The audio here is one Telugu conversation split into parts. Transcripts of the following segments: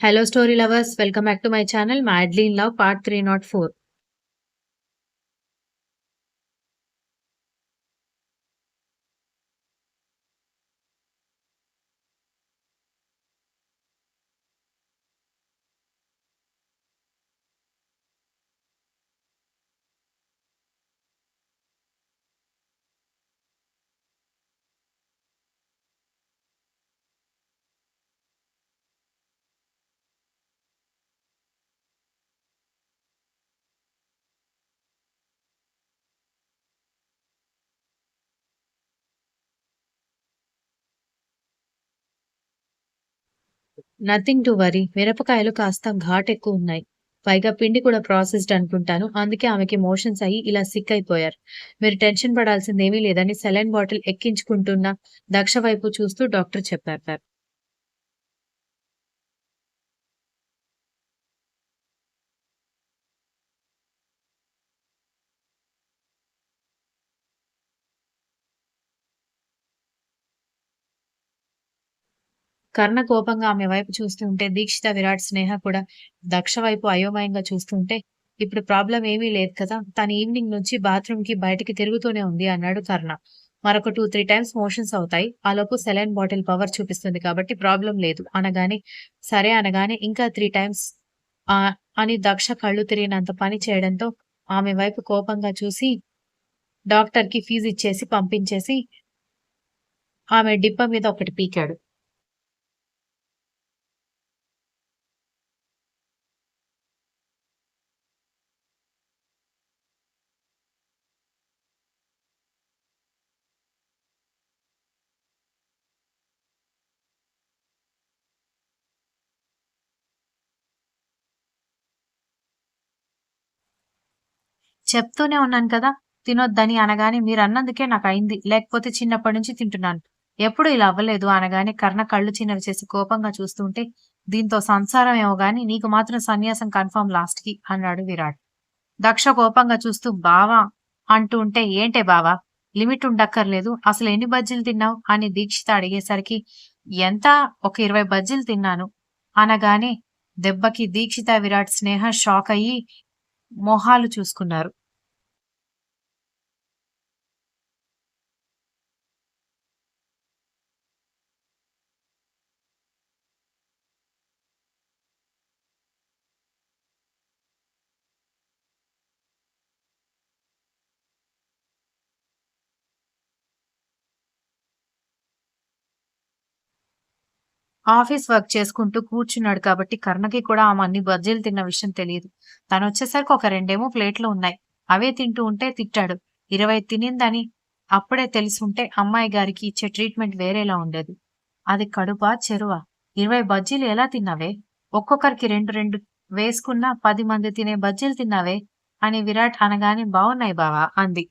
Hello, story lovers. Welcome back to my channel, Madly in Love, part 304. Nothing to worry. మిరపకాయలు కాస్త ఘాటెక్కువ ఉన్నాయి. పైగా పిండి కూడా ప్రాసెస్డ్ అనుకుంటాను. అందుకే ఆమెకి మోషన్స్ అయ్యి ఇలా సిక్ అయిపోయారు. మీరు టెన్షన్ పడాల్సిందేమీ లేదని సెలైన్ బాటిల్ ఎక్కించుకుంటున్న దక్ష వైపు చూస్తూ డాక్టర్ చెప్పారు. కర్ణ కోపంగా ఆమె వైపు చూస్తుంటే, దీక్షిత, విరాట్, స్నేహ కూడా దక్ష వైపు అయోమయంగా చూస్తుంటే, ఇప్పుడు ప్రాబ్లమ్ ఏమీ లేదు కదా! తను ఈవినింగ్ నుంచి బాత్రూమ్‌కి, బయటికి తిరుగుతూనే ఉంది అన్నాడు కర్ణ. మరొక 2, 3 టైమ్స్ మోషన్స్ అవుతాయి. ఆలోపు సెలైన్ బాటిల్ పవర్ చూపిస్తుంది కాబట్టి ప్రాబ్లమ్ లేదు అనగానే, సరే అనగానే ఇంకా 3 టైమ్స్ ఆహ్, అని దక్ష కళ్ళు తిరిగినంత పని చేయడంతో, ఆమె వైపు కోపంగా చూసి డాక్టర్‌కి ఫీజిచ్చేసి పంపించేసి, ఆమె డిప్ప మీద ఒకటి పీకాడు. చెప్తూనే ఉన్నాను కదా! తినొద్దని అనగానే మీరన్నందుకే నాకయింది. లేకపోతే చిన్నప్పటి నుంచి తింటున్నాను. ఎప్పుడూ ఇలా అవ్వలేదు అనగానే కర్ణ కళ్ళు చిన్నవి చేసి కోపంగా చూస్తూ ఉంటే, దీంతో సంసారం ఏమో గాని నీకు మాత్రం సన్యాసం కన్ఫర్మ్ లాస్ట్‌కి అన్నాడు విరాట్. దక్ష కోపంగా చూస్తూ బావా అంటూ ఉంటే ఏంటే బావా? లిమిట్ ఉండక్కర్లేదు. అసలు ఎన్ని బజ్జీలు తిన్నావు? అని దీక్షిత అడిగేసరికి ఎంత ఒక 20 బజ్జీలు తిన్నాను అనగానే దెబ్బకి దీక్షిత, విరాట్, స్నేహ షాకయ్యి మొహాలు చూసుకున్నారు. ఆఫీస్ వర్క్ చేసుకుంటూ కూర్చున్నాడు కాబట్టి కర్ణకి కూడా ఆమె అన్ని బజ్జీలు తిన్న విషయం తెలీదు. తనొచ్చేసరికి ఒక రెండేమో ప్లేట్లు ఉన్నాయి. అవే తింటూ ఉంటే తిట్టాడు. 20 తినిందని అప్పుడే తెలిసుంటే అమ్మాయి గారికి ఇచ్చే ట్రీట్‌మెంట్ వేరేలా ఉండేది. అది కడుపా? చెరువా? 20 బజ్జీలు ఎలా తిన్నావే? ఒక్కొక్కరికి 2, 2 వేసుకున్నా 10 మంది తినే బజ్జీలు తిన్నావే? అని విరాట్ అనగానే బావున్నాయి బావ అంది.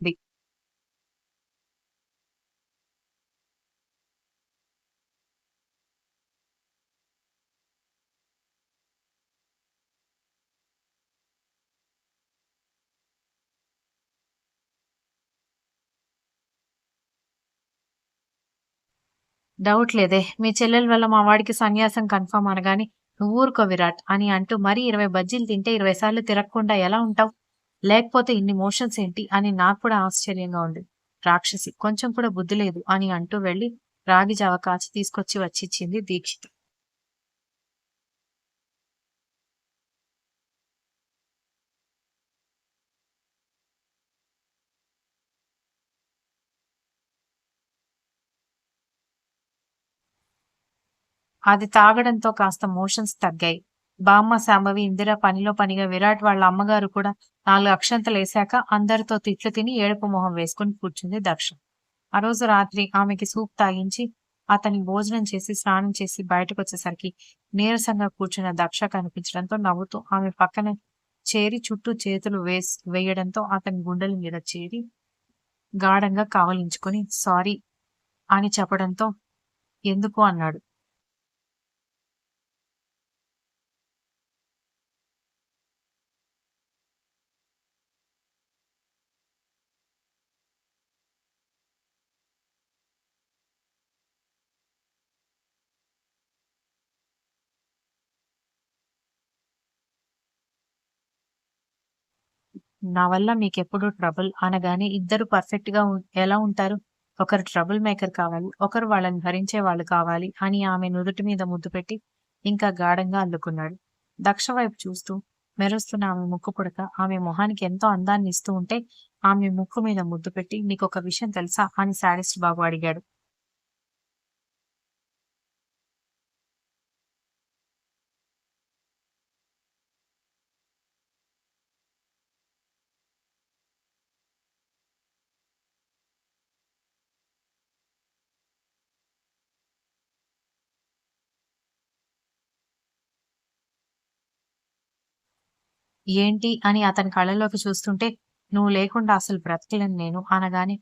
డౌట్ లేదే. మీ చెల్లెల వల్ల మా వాడికి సన్యాసం కన్ఫర్మ్ అనగానే, "నువ్వూరుకో విరాట్" అని అంటూ మరీ 20 బజ్జీలు తింటే 20 సార్లు తిరగకుండా ఎలా ఉంటావు? లేకపోతే ఇన్ని మోషన్స్ ఏంటి? అని నాకు కూడా ఆశ్చర్యంగా ఉంది. రాక్షసి! కొంచెం కూడా బుద్ధి లేదు అని అంటూ వెళ్లి రాగి జావ కాచి తీసుకొచ్చి వచ్చిచ్చింది దీక్షిత. అది తాగడంతో కాస్త మోషన్స్ తగ్గాయి. బామ్మ, శాంభవి, ఇందిర పనిలో పనిగా విరాట్ వాళ్ళ అమ్మగారు కూడా 4 అక్షంతలేశాక అందరితో తిట్లు తిని ఏడుపు మొహం వేసుకొని కూర్చుంది దక్ష. ఆ రోజు రాత్రి ఆమెకి సూప్ తాగించి, అతని భోజనం చేసి, స్నానం చేసి బయటకొచ్చేసరికి నీరసంగా కూర్చున్న దక్ష కనిపించడంతో నవ్వుతూ ఆమె పక్కన చేరి చుట్టూ చేతులు వేయడంతో అతని గుండెల మీద చేరి గాఢంగా కౌగిలించుకొని సారీ అని చెప్పడంతో ఎందుకు అన్నాడు. నా వల్ల మీకెప్పుడు ట్రబుల్ అనగానే ఇద్దరు పర్ఫెక్ట్‌గా ఎలా ఉంటారు? ఒకరు ట్రబుల్ మేకర్ కావాలి. ఒకరు వాళ్ళని భరించే వాళ్ళు కావాలి అని ఆమె నుదుటి మీద ముద్దు పెట్టి ఇంకా గాఢంగా అల్లుకున్నాడు. దక్ష వైపు చూస్తూ మెరుస్తున్న ఆమె ముక్కు పుడక ఆమె మొహానికి ఎంతో అందాన్ని ఇస్తూ ఉంటే ఆమె ముక్కు మీద ముద్దు పెట్టి "నీకొక విషయం తెలుసా?" అని శాడిస్ట్ బాబు అడిగాడు. "ఏంటి?" అని అతని కళ్ళలోకి చూస్తుంటే "నువ్వు లేకుండా అసలు బ్రతకలేను నేను" అనగానే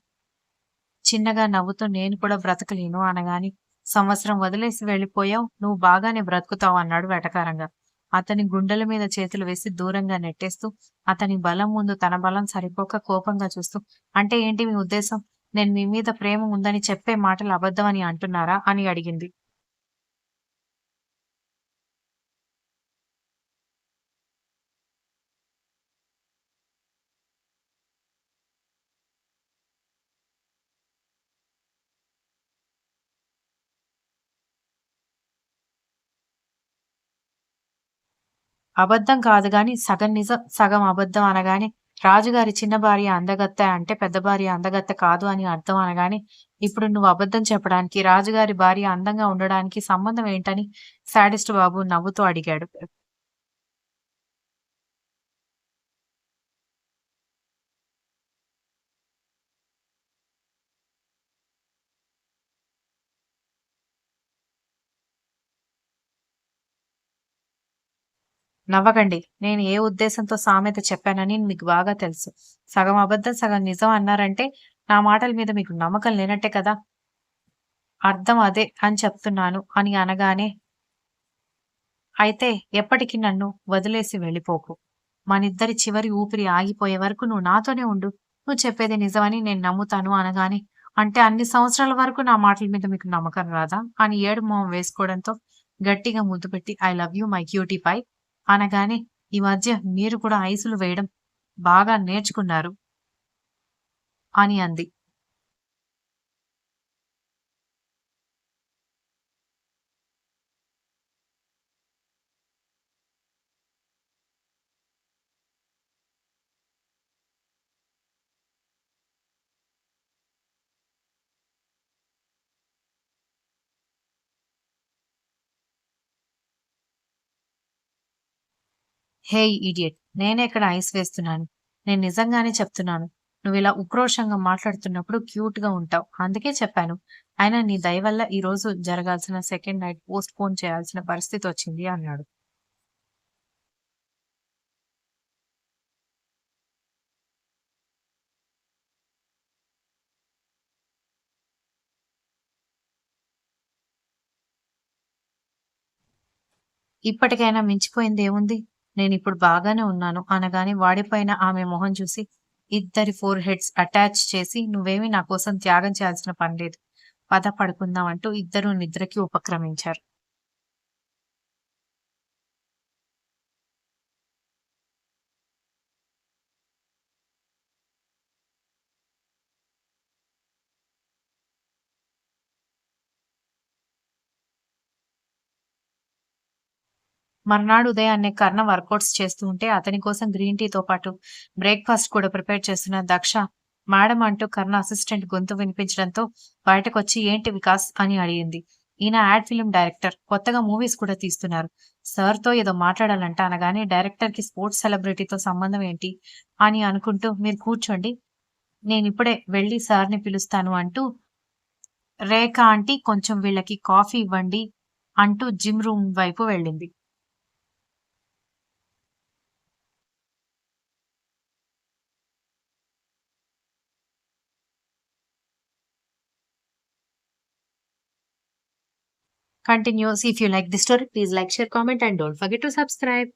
చిన్నగా నవ్వుతూ "నేను కూడా బ్రతకలేను" అనగానే "సంవత్సరం వదిలేసి వెళ్ళిపోయావు. నువ్వు బాగానే బ్రతుకుతావు" అన్నాడు వెటకారంగా. అతని గుండెల మీద చేతులు వేసి దూరంగా నెట్టేస్తూ, అతని బలం ముందు తన బలం సరిపోక కోపంగా చూస్తూ "అంటే ఏంటి మీ ఉద్దేశం? నేను మీ మీద ప్రేమ ఉందని చెప్పే మాటలు అబద్ధమని అంటున్నారా?" అని అడిగింది. అబద్ధం కాదు గానీ, సగం నిజం, సగం అబద్ధం అనగానే, రాజుగారి చిన్న భార్య అందగత్తె అంటే పెద్ద భార్య అందగత్తె కాదు అని అర్థం అనగానే, ఇప్పుడు నువ్వు అబద్ధం చెప్పడానికి, రాజుగారి భార్య అందంగా ఉండడానికి సంబంధం ఏంటని శాడిస్ట్ బాబు నవ్వుతూ అడిగాడు. నవ్వకండి. నేను ఏ ఉద్దేశంతో సామెత చెప్పానని మీకు బాగా తెలుసు. సగం అబద్ధం, సగం నిజం అన్నారంటే, నా మాటల మీద మీకు నమ్మకం లేనట్టే కదా! అర్థం అదే అని చెప్తున్నాను అని అనగానే అయితే ఎప్పటికి నన్ను వదిలేసి వెళ్ళిపోకు. మనిద్దరి చివరి ఊపిరి ఆగిపోయే వరకు నువ్వు నాతోనే ఉండు. నువ్వు చెప్పేది నిజమని నేను నమ్ముతాను అనగానే, అంటే అన్ని సంవత్సరాల వరకు నా మాటల మీద మీకు నమ్మకం రాదా? అని ఏడుపు మొహం వేసుకోవడంతో గట్టిగా ముద్దు పెట్టి I love you my cutie pie అనగానే, ఈ మధ్య మీరు కూడా ఐసులు వేయడం బాగా నేర్చుకున్నారు అని అంది. Hey idiot! నేనెక్కడ ఐస్ వేస్తున్నాను. నేను నిజంగానే చెప్తున్నాను. నువ్విలా ఉక్రోషంగా మాట్లాడుతున్నప్పుడు క్యూట్‌గా ఉంటావు. అందుకే చెప్పాను. అయినా నీ దయ వల్ల ఈరోజు జరగాల్సిన సెకండ్ నైట్ పోస్ట్‌పోన్ చేయాల్సిన పరిస్థితొచ్చింది అన్నాడు. ఇప్పటికైనా మించిపోయిందేముంది? నేనిప్పుడు బాగానే ఉన్నాను అనగానే వాడిపోయిన ఆమె మొహం చూసి ఇద్దరి ఫోర్ హెడ్స్ అటాచ్ చేసి నువ్వేమీ నా కోసం త్యాగం చేయాల్సిన పని లేదు. పద పడుకుందాం అంటూ ఇద్దరూ నిద్రకి ఉపక్రమించారు. మర్నాడు ఉదయాన్నే కర్ణ వర్కౌట్స్ చేస్తూ ఉంటే అతని కోసం గ్రీన్ టీతో పాటు బ్రేక్‌ఫాస్ట్ కూడా ప్రిపేర్ చేస్తున్న దక్ష మేడమ్ అంటూ కర్ణ అసిస్టెంట్ గొంతు వినిపించడంతో బయటకొచ్చి ఏంటి వికాస్ అని అడిగింది. ఈయన యాడ్ ఫిల్మ్ డైరెక్టర్. కొత్తగా మూవీస్ కూడా తీస్తున్నారు. సార్‌తో ఏదో మాట్లాడాలంట అనగానే డైరెక్టర్‌కి స్పోర్ట్స్ సెలబ్రిటీతో సంబంధం ఏంటి అని అనుకుంటూ మీరు కూర్చోండి. నేనిప్పుడే వెళ్లి సార్‌ని పిలుస్తాను అంటూ రేఖ ఆంటీ కొంచెం వీళ్ళకి కాఫీ ఇవ్వండి అంటూ జిమ్ రూమ్ వైపు వెళ్ళింది. Continues. If you like the story, please like, share, comment, and don't forget to subscribe.